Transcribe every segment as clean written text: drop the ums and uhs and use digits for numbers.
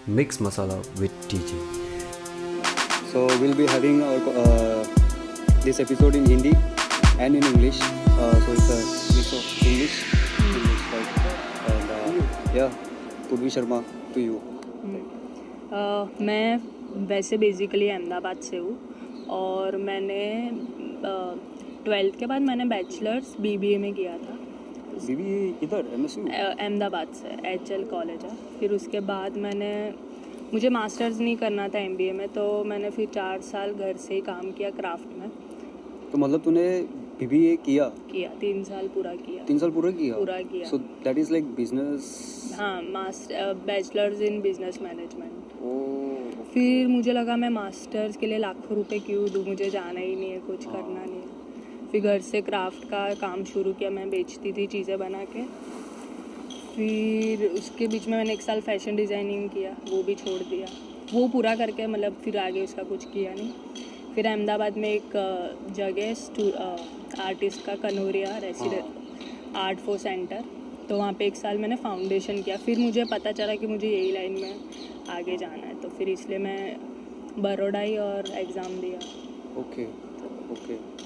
Mix Masala with TG. So we'll be having this episode in Hindi and in English. So it's a mix of English, right? And yeah, Purvi Sharma to you. मैं वैसे basically Ahmedabad से हूँ और मैंने 12th के बाद मैंने bachelors BBA में किया था बीबी इधर MSU अहमदाबाद से HL कॉलेज है। फिर उसके बाद मुझे मास्टर्स नहीं करना था MBA में, तो मैंने फिर 4 साल घर से ही काम किया क्राफ्ट में। तो मतलब तूने BBA किया 3 साल पूरा किया। 3 साल पूरा किया so that is like business. हाँ, बैचलर्स इन बिजनेस मैनेजमेंट। ओह, फिर मुझे लगा मैं मास्टर्स के लिए लाखों रुपए क्यों दूँ, मुझे जाना ही नहीं है, कुछ करना नहीं है। फिर घर से क्राफ्ट का काम शुरू किया, मैं बेचती थी चीज़ें बना के। फिर उसके बीच में मैंने 1 साल फैशन डिज़ाइनिंग किया, वो भी छोड़ दिया। वो पूरा करके मतलब फिर आगे उसका कुछ किया नहीं। फिर अहमदाबाद में एक जगह आर्टिस्ट का Kanoria resident art for centre, तो वहाँ पे 1 साल मैंने फाउंडेशन किया। फिर मुझे पता चला कि मुझे यही लाइन में आगे जाना है, तो फिर इसलिए मैं बड़ौदा ही और एग्ज़ाम दिया। Okay okay.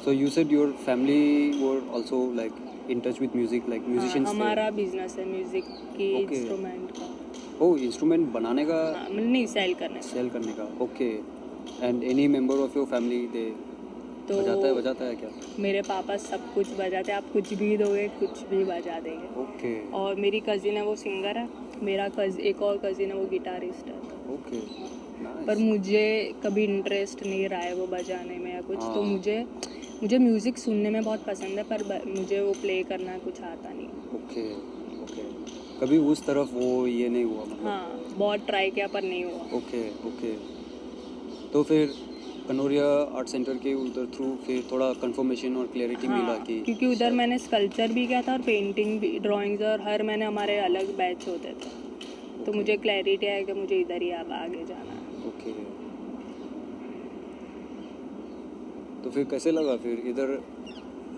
So you said your family were also like in touch with music, like musicians. हमारा बिजनेस है म्यूज़िक की, Okay. इंस्ट्रूमेंट का। Oh, इंस्ट्रूमेंट बनाने का, हाँ, मतलब नहीं, सेल करने का। सेल करने का। Okay. And any member of your family they तो बजाता है क्या? मेरे पापा सब कुछ बजाते हैं, आप कुछ भी दोगे कुछ भी बजा देंगे। ओके और मेरी कज़िन है वो सिंगर है, मेरा एक और कज़िन है वो गिटारिस्ट है। ओके। पर मुझे कभी इंटरेस्ट नहीं रहा है वो बजाने में या कुछ। तो हाँ। मुझे म्यूज़िक सुनने में बहुत पसंद है, पर मुझे वो प्ले करना कुछ आता नहीं। Okay okay. कभी उस तरफ वो ये नहीं हुआ मतलब? हाँ, बहुत ट्राई किया पर नहीं हुआ। Okay okay. तो फिर कनोरिया आर्ट सेंटर के उधर थ्रू फिर थोड़ा कंफर्मेशन और क्लैरिटी मिला हाँ, कि क्योंकि उधर मैंने स्कल्पचर भी किया था और पेंटिंग भी, ड्राइंग्स, और हर महीने हमारे अलग बैच होते थे। तो मुझे क्लैरिटी है कि मुझे इधर ही अब आगे जाना है। ओके। तो फिर कैसे लगा फिर इधर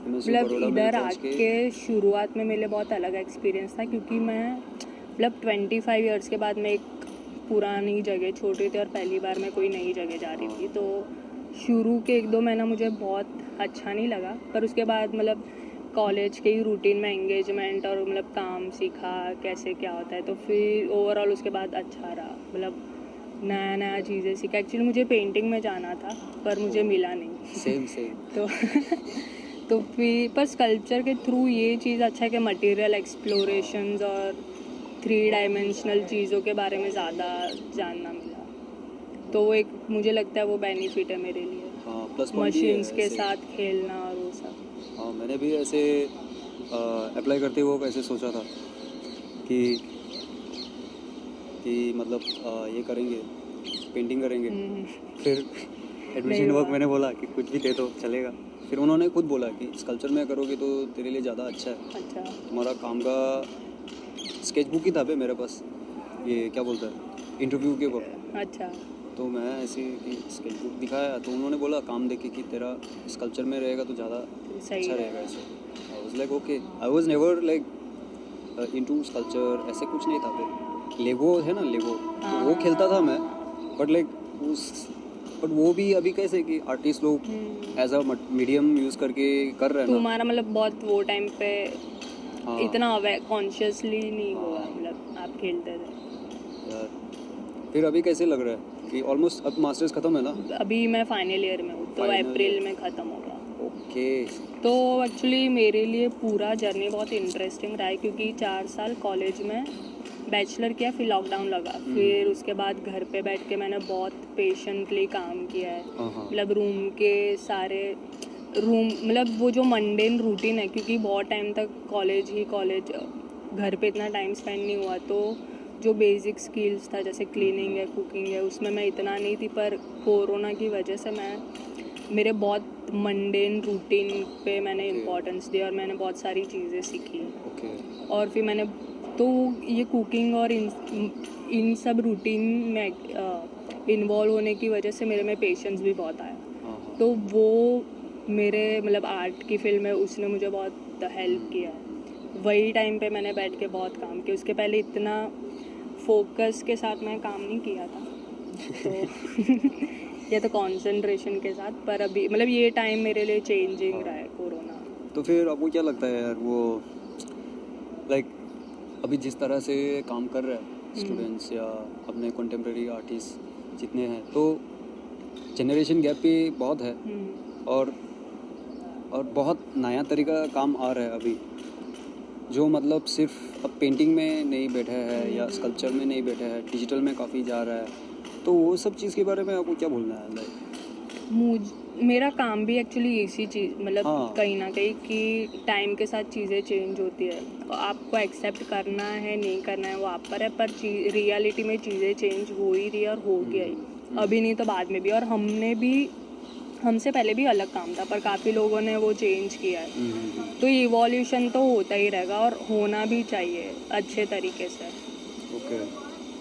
MSU मतलब बड़ौदा में इधर पहुंच के? आके शुरुआत में मेरे लिए बहुत अलग एक्सपीरियंस था, क्योंकि मैं मतलब 25 इयर्स के बाद मैं एक पुरानी जगह छोड़ रही थी और पहली बार मैं कोई नई जगह जा रही थी। तो शुरू के 1-2 महीना मुझे बहुत अच्छा नहीं लगा, पर उसके बाद मतलब कॉलेज के ही रूटीन में एंगेजमेंट और मतलब काम सीखा कैसे क्या होता है, तो फिर ओवरऑल उसके बाद अच्छा रहा। मतलब नया चीज़ें सीखा। एक्चुअली मुझे पेंटिंग में जाना था पर मुझे मिला नहीं। सेम तो तो फिर पर स्कल्पचर के थ्रू ये चीज़ अच्छा है कि मटेरियल एक्सप्लोरेशंस और 3 डायमेंशनल चीज़ों के बारे में ज़्यादा जानना मिला। तो वो एक मुझे लगता है वो बेनिफिट है मेरे लिए। हाँ, प्लस पॉइंट भी है मशीन्स के ऐसे। साथ खेलना और वो सब। हाँ, मैंने भी ऐसे अप्लाई करते हुए ऐसे सोचा था कि मतलब ये करेंगे, पेंटिंग करेंगे। फिर एडमिशन नहीं वक्त हुआ। मैंने बोला कि कुछ भी दे दो चलेगा। फिर उन्होंने खुद बोला कि स्कल्पचर में करोगे तो तेरे लिए ज़्यादा अच्छा है। अच्छा। तुम्हारा काम का स्केच बुक ही था बे मेरे पास, ये क्या बोलता है, इंटरव्यू के वक्त। अच्छा। तो मैं ऐसे कि स्केच बुक दिखाया तो उन्होंने बोला काम देखे कि तेरा स्कल्पचर में रहेगा तो ज़्यादा सही अच्छा है। रहेगा। ऐसे I was like okay. I was never like into sculpture, ऐसे कुछ नहीं था। फिर लेगो है ना, लेगो, तो वो खेलता था मैं, बट लाइक बट वो भी अभी कैसे कि आर्टिस्ट लोग एज अ मीडियम यूज़ करके कर रहे हैं ना। तुम्हारा मतलब बहुत वो टाइम पे हाँ इतना कॉन्शियसली नहीं हुआ, मतलब आप खेलते थे। यार। फिर अभी कैसे लग रहा है कि ऑलमोस्ट अब मास्टर्स ख़त्म है ना? अभी मैं फाइनल ईयर में हूँ, तो Final अप्रैल year। में ख़त्म होगा। ओके तो एक्चुअली मेरे लिए पूरा जर्नी बहुत इंटरेस्टिंग रहा है, क्योंकि 4 साल कॉलेज में बैचलर किया, फिर लॉकडाउन लगा। फिर उसके बाद घर पे बैठ के मैंने बहुत पेशेंटली काम किया है। हाँ मतलब मतलब वो जो मंडेन रूटीन है, क्योंकि बहुत टाइम तक कॉलेज, घर पे इतना टाइम स्पेंड नहीं हुआ, तो जो बेसिक स्किल्स था जैसे क्लीनिंग है, कुकिंग है, उसमें मैं इतना नहीं थी। पर कोरोना की वजह से मेरे बहुत मंडेन रूटीन पे मैंने इम्पोर्टेंस दिया और मैंने बहुत सारी चीज़ें सीखी। ओके और फिर मैंने तो ये कुकिंग और इन सब रूटीन में इन्वॉल्व होने की वजह से मेरे में पेशेंस भी बहुत आया। हाँ तो वो मेरे मतलब आर्ट की फील्ड में उसने मुझे बहुत हेल्प किया। वही टाइम पे मैंने बैठ के बहुत काम किया। उसके पहले इतना फोकस के साथ मैं काम नहीं किया था तो या तो कंसंट्रेशन के साथ, पर अभी मतलब ये टाइम मेरे लिए चेंजिंग रहा है कोरोना। तो फिर आपको क्या लगता है यार, वो लाइक अभी जिस तरह से काम कर रहे हैं स्टूडेंट्स या अपने कंटेम्प्रेरी आर्टिस्ट जितने हैं, तो जनरेशन गैप भी बहुत है और बहुत नया तरीका का काम आ रहा है अभी, जो मतलब सिर्फ अब पेंटिंग में नहीं बैठा है या स्कल्पचर में नहीं बैठा है, डिजिटल में काफ़ी जा रहा है। तो वो सब चीज़ के बारे में आपको क्या बोलना है? लाइक मेरा काम भी एक्चुअली इसी चीज़ मतलब हाँ। कहीं ना कहीं कि टाइम के साथ चीज़ें चेंज होती है, आपको एक्सेप्ट करना है नहीं करना है वो आप पर है, पर रियलिटी में चीज़ें चेंज हो ही रही है और हो गया ही, अभी नहीं तो बाद में भी। और हमसे पहले भी अलग काम था, पर काफ़ी लोगों ने वो चेंज किया है। तो इवोल्यूशन तो होता ही रहेगा और होना भी चाहिए अच्छे तरीके से। Okay,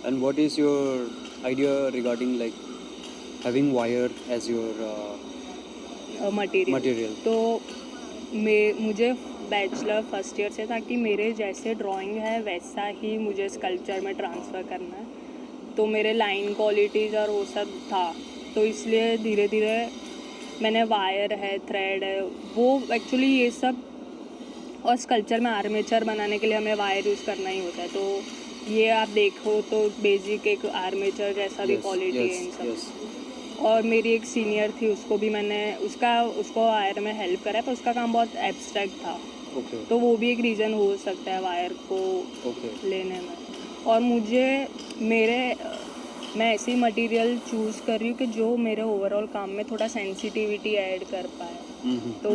and what is your idea regarding like having wire as your material तो मुझे बैचलर फर्स्ट ईयर से था कि मेरे जैसे ड्राइंग है वैसा ही मुझे स्कल्पचर में ट्रांसफ़र करना है, तो मेरे लाइन क्वालिटीज़ और वो सब था, तो इसलिए धीरे धीरे मैंने वायर है, थ्रेड है, वो एक्चुअली ये सब, और स्कल्पचर में आर्मेचर बनाने के लिए हमें वायर यूज़ करना ही होता है, तो ये आप देखो तो बेसिक एक आर्मेचर जैसा भी क्वालिटी है इन सब। और मेरी एक सीनियर थी, उसको भी मैंने उसको वायर में हेल्प करा, पर उसका काम बहुत एब्स्ट्रैक्ट था। तो वो भी एक रीज़न हो सकता है वायर को लेने में। और मैं ऐसी मटेरियल चूज़ कर रही हूँ कि जो मेरे ओवरऑल काम में थोड़ा सेंसिटिविटी ऐड कर पाए। तो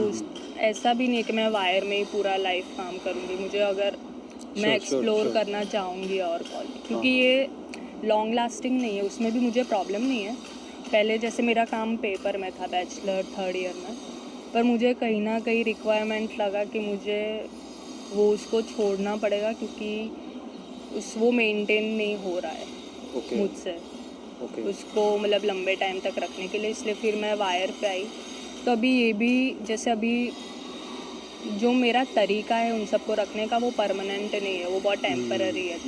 ऐसा भी नहीं है कि मैं वायर में ही पूरा लाइफ काम करूँगी, मुझे अगर मैं एक्सप्लोर करना चाहूँगी और क्योंकि ये लॉन्ग लास्टिंग नहीं है, उसमें भी मुझे प्रॉब्लम नहीं है। पहले जैसे मेरा काम पेपर में था बैचलर थर्ड ईयर में, पर मुझे कहीं ना कहीं रिक्वायरमेंट लगा कि मुझे उसको छोड़ना पड़ेगा, क्योंकि वो मेंटेन नहीं हो रहा है मुझसे उसको मतलब लंबे टाइम तक रखने के लिए, इसलिए फिर मैं वायर पे आई। तो अभी ये भी जैसे अभी जो मेरा तरीका है उन सबको रखने का, वो परमानेंट नहीं है, वो बहुत टेम्पररी है।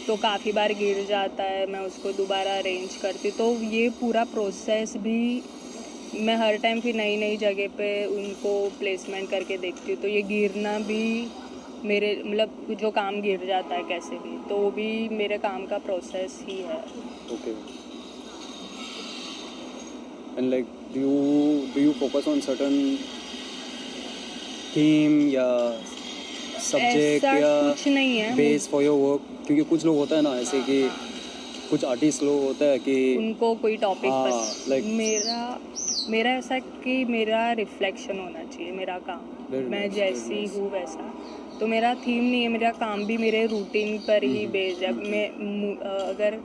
तो काफ़ी बार गिर जाता है, मैं उसको दोबारा अरेंज करती, तो ये पूरा प्रोसेस भी मैं हर टाइम फिर नई नई जगह पे उनको प्लेसमेंट करके देखती हूँ। तो ये गिरना भी मेरे मतलब जो काम गिर जाता है कैसे भी, तो वो भी मेरे काम का प्रोसेस ही है। Okay, and like do you focus on certain theme या सब्जेक्ट या कुछ नहीं है बेस फॉर योर वर्क? क्योंकि कुछ लोग होता है ना ऐसे कि कुछ आर्टिस्ट लोग होता है कि उनको कोई टॉपिक पर like मेरा ऐसा कि मेरा रिफ्लेक्शन होना चाहिए मेरा काम, मैं जैसी हूँ वैसा। तो मेरा थीम नहीं है, मेरा काम भी मेरे रूटीन पर ही बेस्ड है। मैं अगर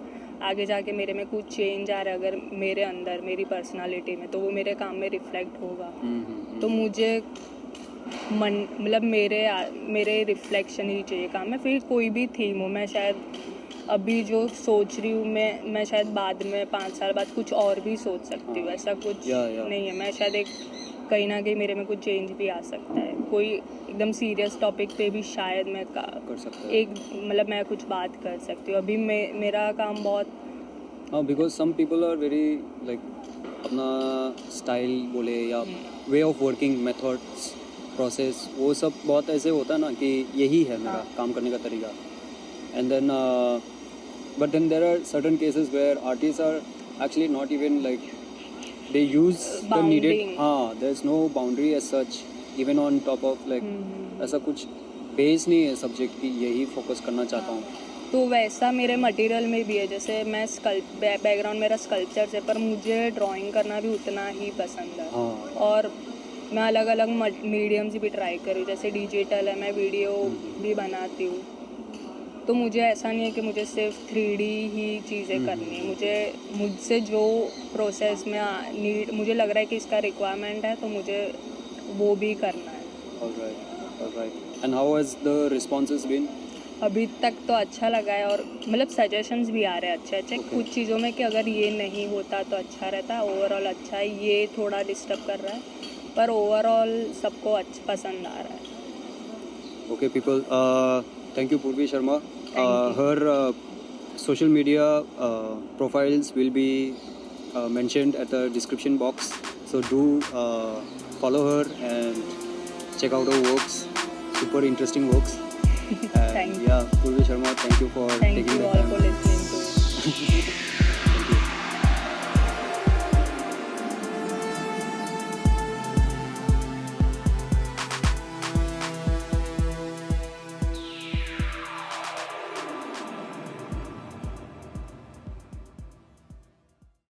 आगे जाके मेरे में कुछ चेंज आ रहा है अगर मेरे अंदर मेरी पर्सनालिटी में, तो वो मेरे काम में रिफ्लेक्ट होगा। तो मुझे मतलब मेरे रिफ्लेक्शन ही चाहिए काम में, फिर कोई भी थीम हो। मैं शायद अभी जो सोच रही हूँ मैं शायद बाद में 5 साल बाद कुछ और भी सोच सकती हूँ, ऐसा कुछ नहीं है। मैं शायद कहीं ना कहीं मेरे में कुछ चेंज भी आ सकता है, कोई एकदम सीरियस टॉपिक पे भी शायद मैं कर सकता मतलब मैं कुछ बात कर सकती हूँ। अभी मेरा काम बहुत because some people are very like अपना स्टाइल बोले या way of working methods process, वो सब बहुत ऐसे होता है ना कि यही है मेरा काम करने का तरीका। And then but then there are certain cases where artist are actually not even like they use the needed there is no boundary as such even on top of like ऐसा कुछ बेस नहीं है subject की, यही focus करना चाहता हूँ। तो वैसा मेरे मटेरियल में भी है, जैसे मैं बैकग्राउंड मेरा स्कल्पचर है, पर मुझे ड्राइंग करना भी उतना ही पसंद है। और मैं अलग अलग मीडियम्स भी ट्राई करूँ, जैसे डिजिटल है, मैं वीडियो भी बनाती हूँ। तो मुझे ऐसा नहीं है कि मुझे सिर्फ 3D ही चीज़ें करनी है, मुझसे जो प्रोसेस में मुझे लग रहा है कि इसका रिक्वायरमेंट है, तो मुझे वो भी करना है। Alright. And how has the responses been? अभी तक तो अच्छा लगा है, और मतलब सजेशंस भी आ रहे हैं अच्छे कुछ चीज़ों में कि अगर ये नहीं होता तो अच्छा रहता। ओवरऑल अच्छा है, ये थोड़ा डिस्टर्ब कर रहा है, पर ओवरऑल सबको अच्छा पसंद आ रहा है। Okay people, thank you Purvi Sharma. Her social media profiles will be mentioned at the description box. So do follow her and check out her works. Super interesting works. And Thank you. yeah, Purvi Sharma, thank you for Thank taking you the all time. for listening to it.